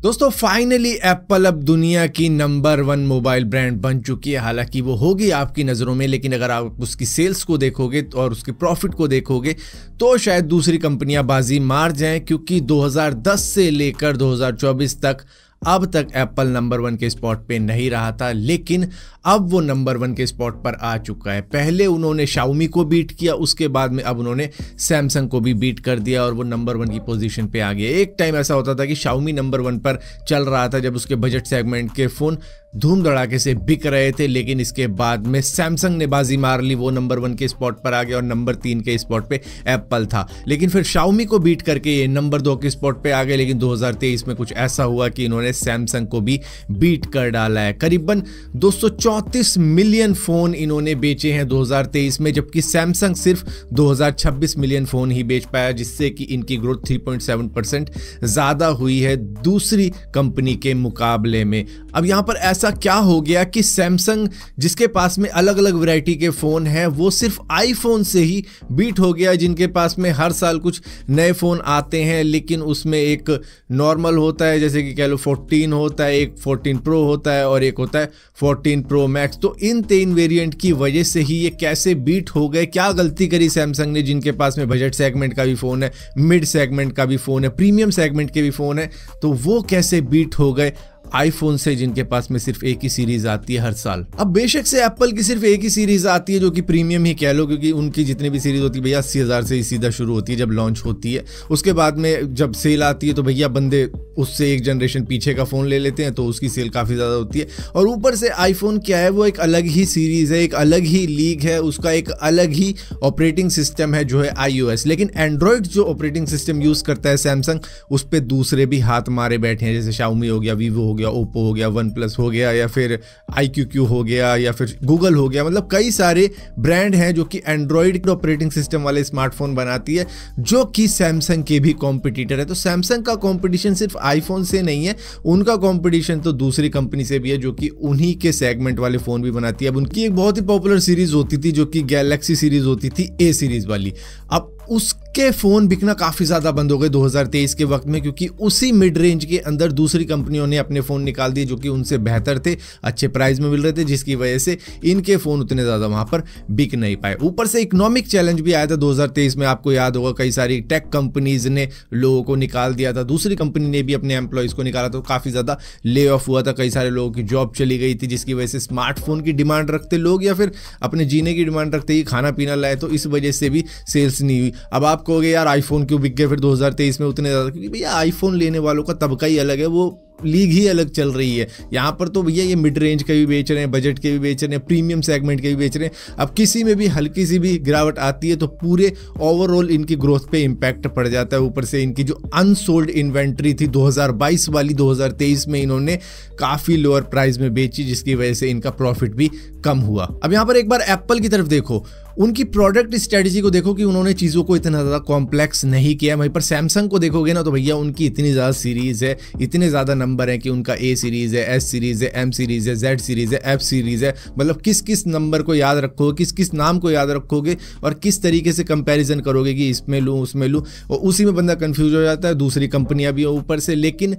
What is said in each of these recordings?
दोस्तों finally Apple अब दुनिया की नंबर 1 मोबाइल ब्रांड बन चुकी है। हालांकि वो होगी आपकी नज़रों में, लेकिन अगर आप उसकी सेल्स को देखोगे और उसके प्रॉफिट को देखोगे तो शायद दूसरी कंपनियां बाजी मार जाएं, क्योंकि 2010 से लेकर 2024 तक अब तक एप्पल नंबर 1 के स्पॉट पे नहीं रहा था, लेकिन अब वो नंबर 1 के स्पॉट पर आ चुका है। पहले उन्होंने शाओमी को बीट किया, उसके बाद में अब उन्होंने सैमसंग को भी बीट कर दिया और वो नंबर 1 की पोजीशन पे आ गया। एक टाइम ऐसा होता था कि शाओमी नंबर 1 पर चल रहा था जब उसके बजट सेगमेंट के फ़ोन धूम धड़ाके से बिक रहे थे, लेकिन इसके बाद में सैमसंग ने बाजी मार ली, वो नंबर 1 के स्पॉट पर आ गया और नंबर 3 के स्पॉट पे एप्पल था। लेकिन फिर शाओमी को बीट करके ये नंबर 2 के स्पॉट पे आ गए, लेकिन 2023 में कुछ ऐसा हुआ कि इन्होंने सैमसंग को भी बीट कर डाला है। करीबन 234 मिलियन फ़ोन इन्होंने बेचे हैं 2023 में, जबकि सैमसंग सिर्फ 2026 मिलियन फ़ोन ही बेच पाया, जिससे कि इनकी ग्रोथ 3.7% ज़्यादा हुई है दूसरी कंपनी के मुकाबले में। अब यहाँ पर ऐसा क्या हो गया कि सैमसंग, जिसके पास में अलग अलग वैरायटी के फ़ोन हैं, वो सिर्फ आईफोन से ही बीट हो गया, जिनके पास में हर साल कुछ नए फ़ोन आते हैं, लेकिन उसमें एक नॉर्मल होता है, जैसे कि कह लो 14 होता है, एक 14 प्रो होता है और एक होता है 14 प्रो मैक्स। तो इन 3 वेरिएंट की वजह से ही ये कैसे बीट हो गए, क्या गलती करी सैमसंग ने, जिनके पास में बजट सेगमेंट का भी फ़ोन है, मिड सेगमेंट का भी फ़ोन है, प्रीमियम सेगमेंट के भी फ़ोन है, तो वो कैसे बीट हो गए आईफोन से, जिनके पास में सिर्फ एक ही सीरीज आती है हर साल। अब बेशक से एप्पल की सिर्फ एक ही सीरीज आती है जो कि प्रीमियम ही कह लो, क्योंकि उनकी जितनी भी सीरीज होती है भैया 80,000 से ही सीधा शुरू होती है जब लॉन्च होती है। उसके बाद में जब सेल आती है तो भैया बंदे उससे एक जनरेशन पीछे का फ़ोन ले लेते हैं, तो उसकी सेल काफ़ी ज़्यादा होती है। और ऊपर से आईफोन क्या है, वो एक अलग ही सीरीज़ है, एक अलग ही लीग है, उसका एक अलग ही ऑपरेटिंग सिस्टम है जो है iOS। लेकिन एंड्रॉयड जो ऑपरेटिंग सिस्टम यूज़ करता है सैमसंग, उस पर दूसरे भी हाथ मारे बैठे हैं, जैसे शाओमी हो गया, वीवो हो गया, ओप्पो हो गया, वन प्लस हो गया, या फिर iQQ हो गया, या फिर गूगल हो गया। मतलब कई सारे ब्रांड हैं जो कि एंड्रॉयड ऑपरेटिंग सिस्टम वाले स्मार्टफोन बनाती है, जो कि सैमसंग के भी कॉम्पिटिटर है। तो सैमसंग का कॉम्पिटिशन सिर्फ आईफोन से नहीं है, उनका कंपटीशन तो दूसरी कंपनी से भी है जो कि उन्हीं के सेगमेंट वाले फोन भी बनाती है। अब उनकी एक बहुत ही पॉपुलर सीरीज होती थी जो कि गैलेक्सी सीरीज होती थी, ए सीरीज वाली। अब उसके फ़ोन बिकना काफ़ी ज़्यादा बंद हो गए 2023 के वक्त में, क्योंकि उसी मिड रेंज के अंदर दूसरी कंपनियों ने अपने फ़ोन निकाल दिए जो कि उनसे बेहतर थे, अच्छे प्राइस में मिल रहे थे, जिसकी वजह से इनके फ़ोन उतने ज़्यादा वहाँ पर बिक नहीं पाए। ऊपर से इकोनॉमिक चैलेंज भी आया था 2023 में, आपको याद होगा कई सारी टेक कंपनीज ने लोगों को निकाल दिया था, दूसरी कंपनी ने भी अपने एम्प्लॉयज़ को निकाला, तो काफ़ी ज़्यादा ले ऑफ हुआ था, कई सारे लोगों की जॉब चली गई थी, जिसकी वजह से स्मार्टफोन की डिमांड रखते लोग या फिर अपने जीने की डिमांड रखते ही खाना पीना लाए, तो इस वजह से भी सेल्स नहीं हुई। अब आप कहोगे यार आईफोन क्यों बिक गए फिर 2023 में उतने ज़्यादा, क्योंकि भैया आईफोन लेने वालों का तबका ही अलग है, वो लीग ही अलग चल रही है। यहाँ पर तो भैया ये मिड रेंज के भी बेच रहे हैं, बजट के भी बेच रहे हैं, प्रीमियम सेगमेंट के भी बेच रहे हैं। अब किसी में भी हल्की सी भी गिरावट आती है तो पूरे ओवरऑल इनकी ग्रोथ पे इम्पैक्ट पड़ जाता है। ऊपर से इनकी जो अनसोल्ड इन्वेंट्री थी 2022 वाली, 2023 में इन्होंने काफ़ी लोअर प्राइस में बेची, जिसकी वजह से इनका प्रॉफिट भी कम हुआ। अब यहाँ पर एक बार एप्पल की तरफ देखो, उनकी प्रोडक्ट स्ट्रेटजी को देखो कि उन्होंने चीज़ों को इतना ज़्यादा कॉम्प्लेक्स नहीं किया। वहीं पर सैमसंग को देखोगे ना तो भैया उनकी इतनी ज़्यादा सीरीज़ है, इतने ज़्यादा नंबर है कि उनका ए सीरीज़ है, एस सीरीज़ है, एम सीरीज़ है, जेड सीरीज़ है, एफ सीरीज़ है। मतलब किस किस नंबर को याद रखोगे, किस किस नाम को याद रखोगे और किस तरीके से कंपैरिजन करोगे कि इसमें लूँ उसमें लूँ, और उसी में बंदा कंफ्यूज हो जाता है। दूसरी कंपनियाँ भी ऊपर से, लेकिन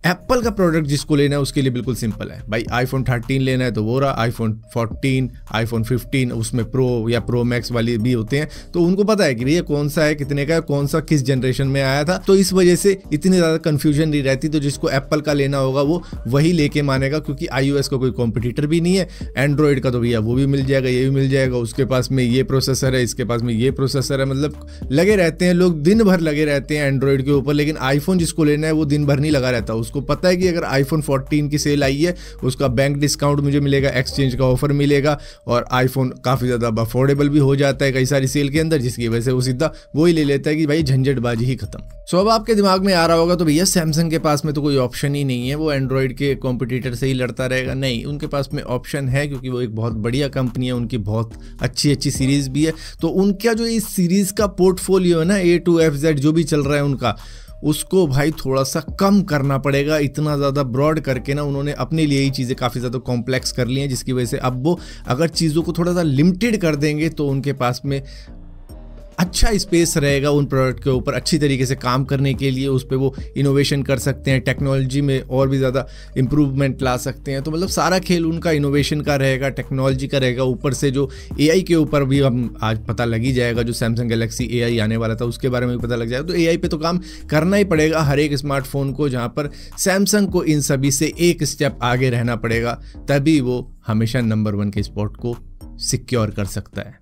एप्पल का प्रोडक्ट जिसको लेना है उसके लिए बिल्कुल सिंपल है भाई। आईफोन 13 लेना है तो वो रहा, आईफोन 14, आईफोन 15, उसमें प्रो या प्रो मैक्स वाले भी होते हैं, तो उनको पता है कि भैया कौन सा है, कितने का है, कौन सा किस जनरेशन में आया था, तो इस वजह से इतनी ज़्यादा कन्फ्यूजन नहीं रहती। तो जिसको एप्पल का लेना होगा वो वही लेके मानेगा, क्योंकि iOS का कोई कॉम्पिटिटर भी नहीं है। एंड्रॉयड का तो भैया वो भी मिल जाएगा, ये भी मिल जाएगा, उसके पास में ये प्रोसेसर है, इसके पास में ये प्रोसेसर है। मतलब लगे रहते हैं लोग, दिन भर लगे रहते हैं एंड्रॉयड के ऊपर, लेकिन आईफोन जिसको लेना है वो दिन भर नहीं लगा रहता। उसको पता है कि अगर आईफोन 14 की सेल आई है उसका बैंक डिस्काउंट मुझे मिलेगा, एक्सचेंज का ऑफर मिलेगा, और आईफोन काफ़ी ज़्यादा अफोर्डेबल भी हो जाता है कई सारी सेल के अंदर, जिसकी वजह से वो सीधा वही ले लेता है कि भाई झंझटबाजी ही खत्म। सो अब आपके दिमाग में आ रहा होगा तो भैया सैमसंग के पास में तो कोई ऑप्शन ही नहीं है, वो एंड्रॉयड के कॉम्पिटिटर से ही लड़ता रहेगा। नहीं, उनके पास में ऑप्शन है, क्योंकि वो एक बहुत बढ़िया कंपनी है, उनकी बहुत अच्छी अच्छी सीरीज़ भी है। तो उनका जो इस सीरीज़ का पोर्टफोलियो है ना, A to FZ जो भी चल रहा है उनका, उसको भाई थोड़ा सा कम करना पड़ेगा। इतना ज़्यादा ब्रॉड करके ना उन्होंने अपने लिए ही चीज़ें काफ़ी ज़्यादा कॉम्प्लेक्स कर ली हैं, जिसकी वजह से अब वो अगर चीज़ों को थोड़ा सा लिमिटेड कर देंगे तो उनके पास में अच्छा स्पेस रहेगा उन प्रोडक्ट के ऊपर अच्छी तरीके से काम करने के लिए, उस पर वो इनोवेशन कर सकते हैं, टेक्नोलॉजी में और भी ज़्यादा इम्प्रूवमेंट ला सकते हैं। तो मतलब सारा खेल उनका इनोवेशन का रहेगा, टेक्नोलॉजी का रहेगा। ऊपर से जो AI के ऊपर भी हम आज पता लग ही जाएगा, जो सैमसंग गैलेक्सी AI आने वाला था उसके बारे में भी पता लग जाएगा। तो AI पे तो काम करना ही पड़ेगा हर एक स्मार्टफोन को, जहाँ पर सैमसंग को इन सभी से एक स्टेप आगे रहना पड़ेगा, तभी वो हमेशा नंबर 1 के स्पॉट को सिक्योर कर सकता है।